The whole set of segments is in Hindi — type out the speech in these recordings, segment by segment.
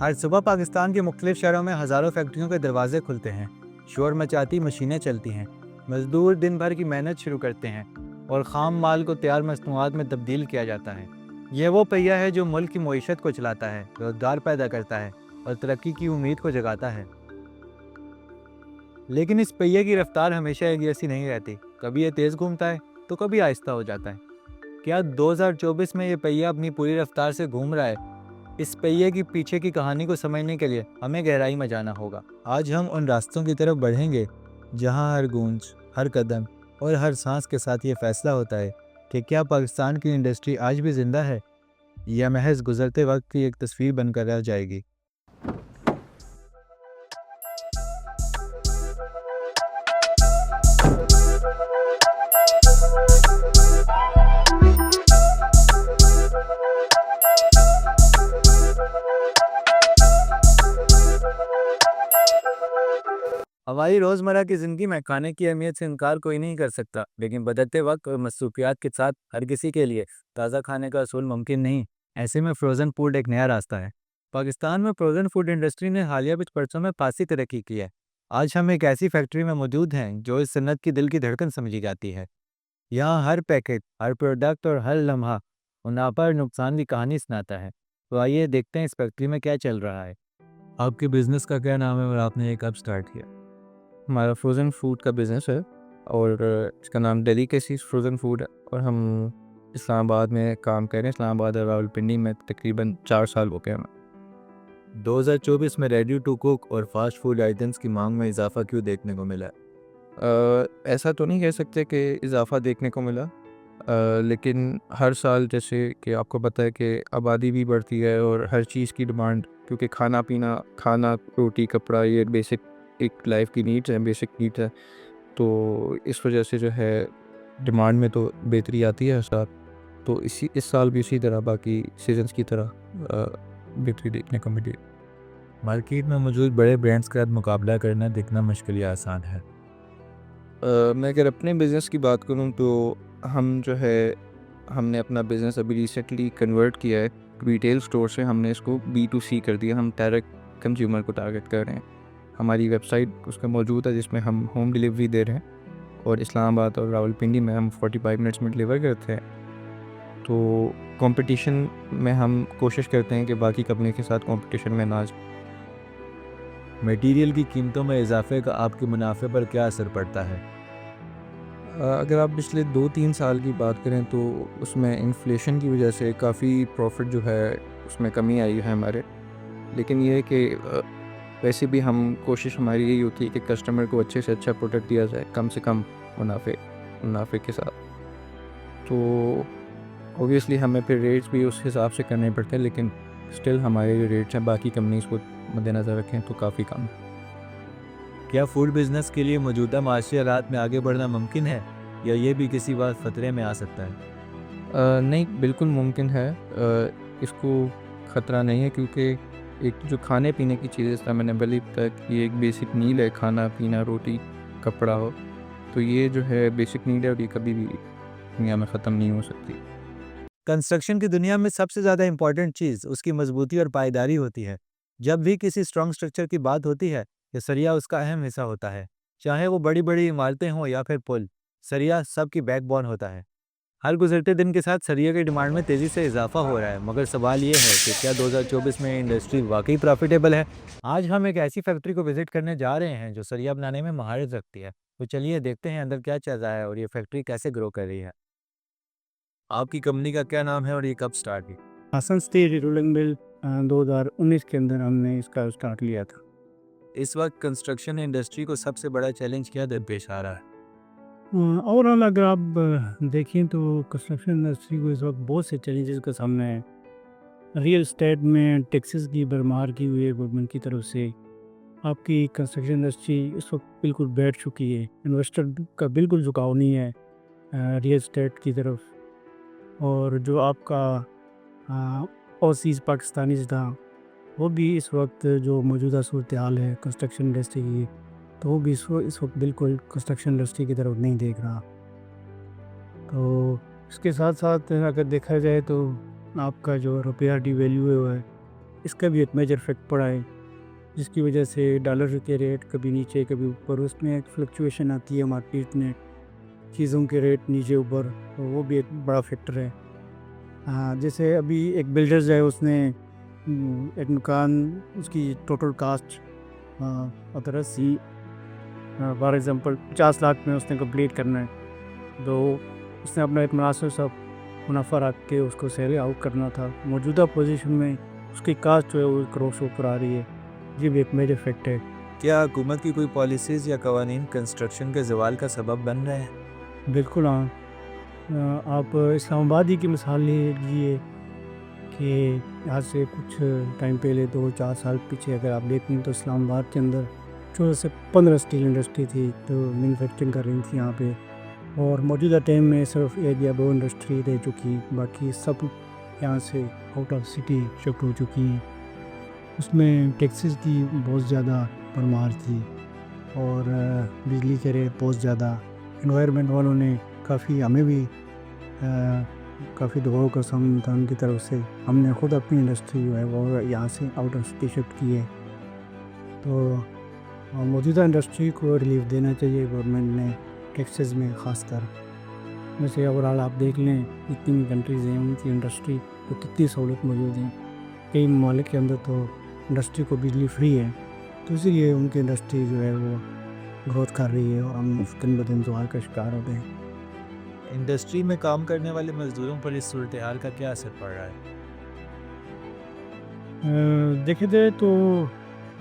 हर सुबह पाकिस्तान के मुख्तलिफ शहरों में हज़ारों फैक्ट्रियों के दरवाजे खुलते हैं, शोर मचाती मशीनें चलती हैं, मजदूर दिन भर की मेहनत शुरू करते हैं और ख़ाम माल को तैयार मसनूआत में तब्दील किया जाता है। यह वो पहिया है जो मुल्क की मईशत को चलाता है, रोज़गार पैदा करता है और तरक्की की उम्मीद को जगाता है। लेकिन इस पहिए की रफ्तार हमेशा एक जैसी नहीं रहती। कभी ये तेज़ घूमता है तो कभी आहिस्ता हो जाता है। क्या 2024 में ये पहिया अपनी पूरी रफ्तार से घूम रहा है? इस पहिए की पीछे की कहानी को समझने के लिए हमें गहराई में जाना होगा। आज हम उन रास्तों की तरफ बढ़ेंगे जहां हर गूंज, हर कदम और हर सांस के साथ ये फैसला होता है कि क्या पाकिस्तान की इंडस्ट्री आज भी जिंदा है या महज गुजरते वक्त की एक तस्वीर बनकर रह जाएगी। हमारी रोज़मर्रा की ज़िंदगी में खाने की अहमियत से इनकार कोई नहीं कर सकता, लेकिन बदलते वक्त और मसरूफियात के साथ हर किसी के लिए ताज़ा खाने का असूल मुमकिन नहीं। ऐसे में फ्रोज़न फूड एक नया रास्ता है। पाकिस्तान में फ्रोज़न फूड इंडस्ट्री ने हालिया कुछ वर्षों में खासी तरक्की की है। आज हम एक ऐसी फैक्ट्री में मौजूद हैं जो इस सनत की दिल की धड़कन समझी जाती है। यहाँ हर पैकेट, हर प्रोडक्ट और हर लम्हा मुनाफा और नुकसान की कहानी सुनाता है। तो आइए देखते हैं इस फैक्ट्री में क्या चल रहा है। आपके बिजनेस का क्या नाम है और आपने ये कब स्टार्ट किया? हमारा फ्रोज़न फूड का बिज़नेस है और इसका नाम डेलिकेसीज़ फ्रोज़न फूड है और हम इस्लामाबाद में काम कर रहे हैं। इस्लामाबाद और रावलपिंडी में तकरीबन 4 साल हो गए हमें। 2024 में रेडी टू कुक और फास्ट फूड आइटम्स की मांग में इजाफा क्यों देखने को मिला? ऐसा तो नहीं कह सकते कि इजाफ़ा देखने को मिला, लेकिन हर साल जैसे कि आपको पता है कि आबादी भी बढ़ती है और हर चीज़ की डिमांड, क्योंकि खाना पीना, खाना, रोटी, कपड़ा, ये बेसिक एक लाइफ की नीड्स हैं, बेसिक नीड्स हैं। तो इस वजह से जो है डिमांड में तो बेहतरी आती है हर साल। तो इस साल भी उसी तरह बाकी सीजन्स की तरह बेहतरी देखने को मिली। मार्केट में मौजूद बड़े ब्रांड्स के साथ मुकाबला करना दिखना मुश्किल या आसान है? मैं अगर अपने बिज़नेस की बात करूँ तो हम जो है हमने अपना बिज़नेस अभी रिसेंटली कन्वर्ट किया है। रिटेल स्टोर से हमने इसको B2C कर दिया। हम डायरेक्ट कंज्यूमर को टारगेट कर रहे हैं। हमारी वेबसाइट उसका मौजूद है जिसमें हम होम डिलीवरी दे रहे हैं और इस्लामाबाद और रावलपिंडी में हम 45 मिनट्स में डिलीवर करते हैं। तो कंपटीशन में हम कोशिश करते हैं कि बाकी कंपनी के साथ कंपटीशन में ना जाएं। मटेरियल की कीमतों में इजाफे का आपके मुनाफे पर क्या असर पड़ता है? अगर आप पिछले 2-3 साल की बात करें तो उसमें इन्फ्लेशन की वजह से काफ़ी प्रॉफिट जो है उसमें कमी आई है हमारे। लेकिन ये है कि वैसे भी हम कोशिश हमारी यही होती है कि कस्टमर को अच्छे से अच्छा प्रोडक्ट दिया जाए, कम से कम मुनाफे के साथ। तो ऑब्वियसली हमें फिर रेट्स भी उस हिसाब से करने पड़ते हैं, लेकिन स्टिल हमारे जो रेट्स हैं बाकी कंपनीज़ को मद्देनज़र रखें तो काफ़ी कम है। क्या फूड बिजनेस के लिए मौजूदा माशी हालात में आगे बढ़ना मुमकिन है या ये भी किसी वक्त खतरे में आ सकता है? नहीं, बिल्कुल मुमकिन है। इसको ख़तरा नहीं है, क्योंकि एक जो खाने पीने की चीज़ें, जैसा मैंने पहले बताया कि ये एक बेसिक नीड है, खाना पीना, रोटी, कपड़ा हो, तो ये जो है बेसिक नीड है और ये कभी भी दुनिया में ख़त्म नहीं हो सकती। कंस्ट्रक्शन की दुनिया में सबसे ज़्यादा इम्पोर्टेंट चीज़ उसकी मजबूती और पायदारी होती है। जब भी किसी स्ट्रॉन्ग स्ट्रक्चर की बात होती है, ये सरिया उसका अहम हिस्सा होता है। चाहे वो बड़ी बड़ी इमारतें हों या फिर पुल, सरिया सबकी बैकबोन होता है। हर गुजरते दिन के साथ सरिया की डिमांड में तेज़ी से इजाफा हो रहा है, मगर सवाल ये है कि क्या 2024 में इंडस्ट्री वाकई प्रॉफिटेबल है? आज हम एक ऐसी फैक्ट्री को विजिट करने जा रहे हैं जो सरिया बनाने में महारत रखती है। तो चलिए देखते हैं अंदर क्या चल रहा है और ये फैक्ट्री कैसे ग्रो कर रही है। आपकी कंपनी का क्या नाम है और ये कब स्टार्ट हुई? हसन स्टील रोलिंग मिल 2019 के अंदर हमने इसका स्टार्ट लिया था। इस वक्त कंस्ट्रक्शन इंडस्ट्री को सबसे बड़ा चैलेंज क्या दरपेश आ रहा है? ओवरऑल अगर आप देखें तो कंस्ट्रक्शन इंडस्ट्री को इस वक्त बहुत से चैलेंजेस का सामना है। रियल एस्टेट में टैक्सेस की भरमार की हुई है गवर्नमेंट की तरफ से। आपकी कंस्ट्रक्शन इंडस्ट्री इस वक्त बिल्कुल बैठ चुकी है। इन्वेस्टर का बिल्कुल झुकाव नहीं है रियल एस्टेट की तरफ। और जो आपका ओवरसीज़ पाकिस्तानीज़ था, वो भी इस वक्त जो मौजूदा सूरत हाल है कंस्ट्रक्शन इंडस्ट्री की, तो वो भी इस वक्त बिल्कुल कंस्ट्रक्शन इंडस्ट्री की तरफ नहीं देख रहा। तो इसके साथ साथ अगर देखा जाए तो आपका जो रुपया डिवैल्यू हुआ है, इसका भी एक मेजर इफेक्ट पड़ा है, जिसकी वजह से डॉलर के रेट कभी नीचे कभी ऊपर, उसमें एक फ्लक्चुएशन आती है मार्केट में, चीज़ों के रेट नीचे ऊपर, तो वो भी एक बड़ा फैक्टर है। हाँ, जैसे अभी एक बिल्डर्स है, उसने एक मकान, उसकी टोटल कास्ट अगर 80 फॉर एग्ज़ाम्पल 50 लाख में उसने कंप्लीट करना है, तो उसने अपना एक मुनासिब सा मुनाफा रख के उसको सेल आउट करना था। मौजूदा पोजीशन में उसकी कास्ट जो है वो 1 करोड़ से ऊपर आ रही है। ये भी एक मेजर फैक्ट है। क्या हुकूमत की कोई पॉलिसीज़ या कवानीन कंस्ट्रक्शन के ज़वाल का सबब बन रहे हैं? बिल्कुल हाँ। आप इस्लामाबाद ही की मिसाल ले लीजिए कि आज से कुछ टाइम पहले 2-4 साल पीछे अगर आप देखें तो इस्लामाबाद के अंदर 14 से 15 स्टील इंडस्ट्री थी जो मैन्युफैक्चरिंग कर रही थी यहाँ पे, और मौजूदा टाइम में सिर्फ 1 या 2 इंडस्ट्री रह चुकी, बाकी सब यहाँ से आउट ऑफ सिटी शिफ्ट हो चुकी। उसमें टैक्सेस की बहुत ज़्यादा भरमार थी और बिजली के रेट बहुत ज़्यादा। एनवायरनमेंट वालों ने काफ़ी हमें भी काफ़ी दबाव का सामना था उनकी तरफ से। हमने ख़ुद अपनी इंडस्ट्री जो है वो यहाँ से आउट ऑफ सिटी शिफ्ट की है। तो मौजूदा इंडस्ट्री को रिलीफ देना चाहिए गवर्नमेंट ने, टैक्सेस में ख़ासकर। वैसे ओवरऑल आप देख लें जितनी भी कंट्रीज़ हैं उनकी इंडस्ट्री को कितनी सहूलत मौजूद है। कई ममालिक के अंदर तो इंडस्ट्री को बिजली फ्री है, तो इसीलिए उनकी इंडस्ट्री जो है वो ग्रोथ कर रही है और हम दिन ब दिन ज़वाल का शिकार हो गए हैं। इंडस्ट्री में काम करने वाले मज़दूरों पर इस सूरत हाल का क्या असर पड़ रहा है? देखा जाए तो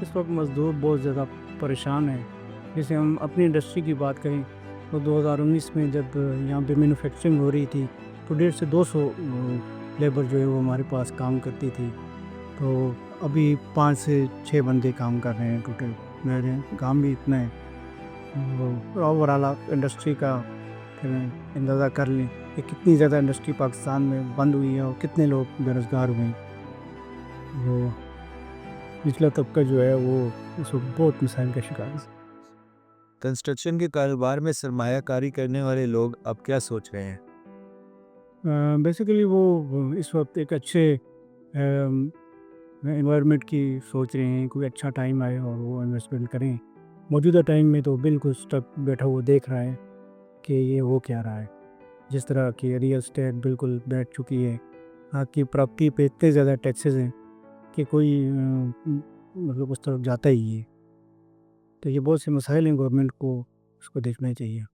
इस वक्त मज़दूर बहुत ज़्यादा परेशान हैं। जैसे हम अपनी इंडस्ट्री की बात करें तो 2019 में जब यहाँ पे मैन्युफैक्चरिंग हो रही थी तो 150 से 200 लेबर जो है वो हमारे पास काम करती थी। तो अभी 5 से 6 बंदे काम कर रहे हैं टोटल। मेरे काम भी इतना है। ओवरऑल आप इंडस्ट्री का अंदाज़ा कर लें कि कितनी ज़्यादा इंडस्ट्री पाकिस्तान में बंद हुई है और कितने लोग बेरोज़गार हुए हैं। वो निचला तबका जो है वो इस वक्त बहुत मसाइल का शिकार है। कंस्ट्रक्शन के कारोबार में सरमायाकारी करने वाले लोग अब क्या सोच रहे हैं? बेसिकली वो इस वक्त एक अच्छे एनवायरनमेंट की सोच रहे हैं, कोई अच्छा टाइम आए और वो इन्वेस्टमेंट करें। मौजूदा टाइम में तो बिल्कुल स्टक बैठा हुआ देख रहा है कि ये हो क्या रहा है। जिस तरह की रियल एस्टेट बिल्कुल बैठ चुकी है, आपकी प्रॉपर्टी पे इतने ज़्यादा टैक्सेस हैं कि कोई मतलब उस तरफ जाता ही है। तो ये बहुत से मसाइल हैं, गवर्नमेंट को उसको देखना चाहिए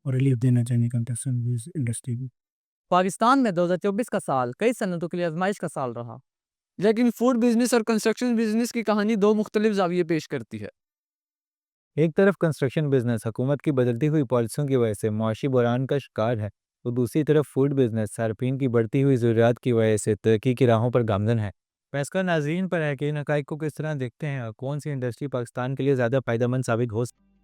और रिलीफ देना चाहिए कंस्ट्रक्शन इंडस्ट्री को। पाकिस्तान में 2024 का साल कई सनतों के लिए आजमाइश का साल रहा, लेकिन फूड बिजनेस और कंस्ट्रक्शन बिजनेस की कहानी दो मुख्तलिफ जाविये पेश करती है। एक तरफ कंस्ट्रक्शन बिजनेस हुकूमत की बदलती हुई पॉलिसियों की वजह से मुआशी बहरान का शिकार है, तो दूसरी तरफ फूड बिजनेस सार्फिन की बढ़ती हुई ज़रूरियात की वजह से तरक्की की राहों पर गामजन है। फैसला नाज़रीन पर है कि इन हक़ाइक़ को किस तरह देखते हैं और कौन सी इंडस्ट्री पाकिस्तान के लिए ज़्यादा फ़ायदेमंद साबित हो सकती है।